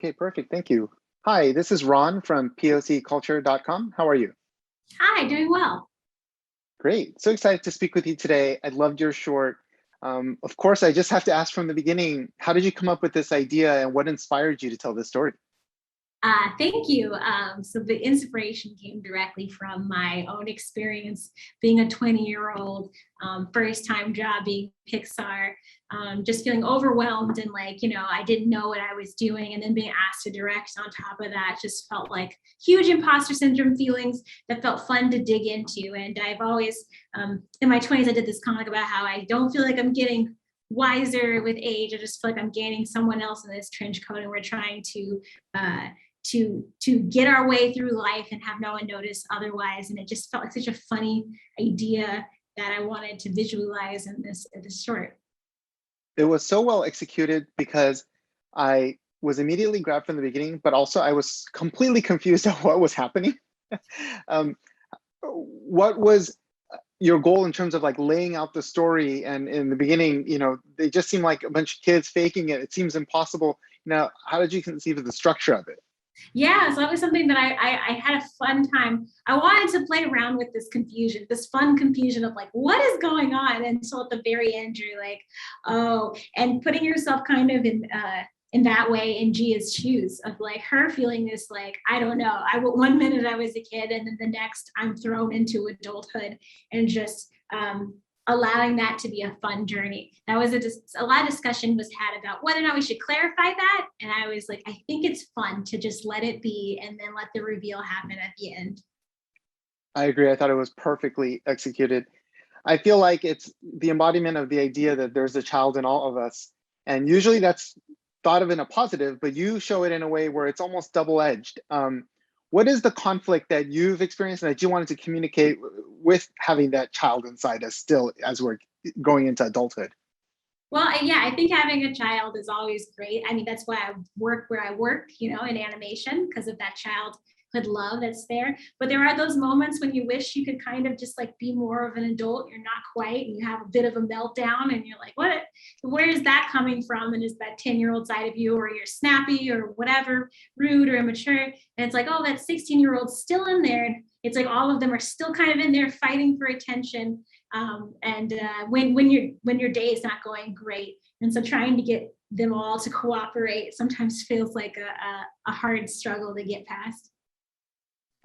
Okay, perfect. Thank you. Hi, this is Ron from POCculture.com. How are you? Hi, doing well. Great. So excited to speak with you today. I loved your short. Of course, I just have to ask from the beginning, how did you come up with this idea and what inspired you to tell this story? Thank you. So the inspiration came directly from my own experience being a 20-year-old, first time job being Pixar, just feeling overwhelmed and I didn't know what I was doing. And then being asked to direct on top of that just felt like huge imposter syndrome feelings that felt fun to dig into. And I've always, in my 20s, I did this comic about how I don't feel like I'm getting wiser with age. I just feel like I'm gaining someone else in this trench coat, and we're trying uh, to get our way through life and have no one notice otherwise. And it just felt like such a funny idea that I wanted to visualize in this short. It was so well executed because I was immediately grabbed from the beginning, but also I was completely confused on what was happening. um, what was your goal in terms of like laying out the story? And in the beginning, they just seemed like a bunch of kids faking it. It seems impossible. Now, how did you conceive of the structure of it? Yeah, so that was something that I had a fun time. I wanted to play around with this confusion, this fun confusion of like, what is going on? And so at the very end, you're like, oh, and putting yourself kind of in that way in Gia's shoes of like her feeling this like, I don't know. One minute I was a kid, and then the next I'm thrown into adulthood, and just allowing that to be a fun journey. That was a lot of discussion was had about whether or not we should clarify that. And I was like, I think it's fun to just let it be and then let the reveal happen at the end. I agree. I thought it was perfectly executed. I feel like it's the embodiment of the idea that there's a child in all of us. And usually that's thought of in a positive, but you show it in a way where it's almost double-edged. What is the conflict that you've experienced and that you wanted to communicate with having that child inside us still as we're going into adulthood? Well, yeah, I think having a child is always great. I mean, that's why I work where I work, in animation, because of that childhood love that's there. But there are those moments when you wish you could kind of just like be more of an adult. You're not quite, and you have a bit of a meltdown, and you're like, what? Where is that coming from? And is that 10-year-old side of you, or you're snappy, or whatever, rude or immature? And it's like, oh, that 16-year-old's still in there. It's like all of them are still kind of in there fighting for attention. When your day is not going great, and so trying to get them all to cooperate sometimes feels like a hard struggle to get past.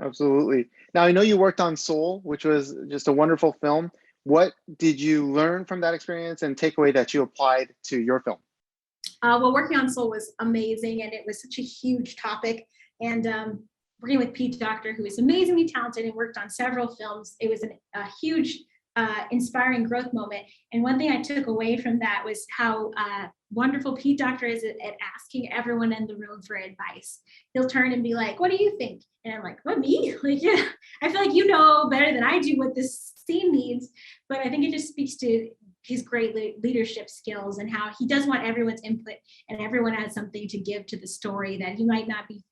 Absolutely. Now, I know you worked on Soul, which was just a wonderful film. What did you learn from that experience and takeaway that you applied to your film? Well, working on Soul was amazing, and it was such a huge topic. And working with Pete Docter, who is amazingly talented and worked on several films, it was a huge inspiring growth moment. And one thing I took away from that was how wonderful Pete Docter is at asking everyone in the room for advice. He'll turn and be like, what do you think? And I'm like, what, me? Like, yeah, I feel like you know better than I do what this scene needs. But I think it just speaks to his great leadership skills and how he does want everyone's input, and everyone has something to give to the story that he might not be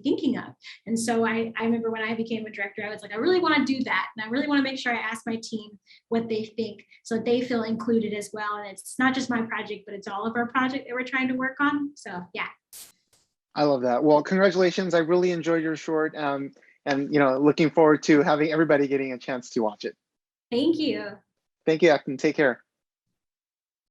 thinking of. And so I remember when I became a director, I was like, I really want to do that. And I really want to make sure I ask my team what they think so that they feel included as well. And it's not just my project, but it's all of our project that we're trying to work on. So yeah. I love that. Well, congratulations. I really enjoyed your short, and looking forward to having everybody getting a chance to watch it. Thank you. Thank you, Aphton. Take care.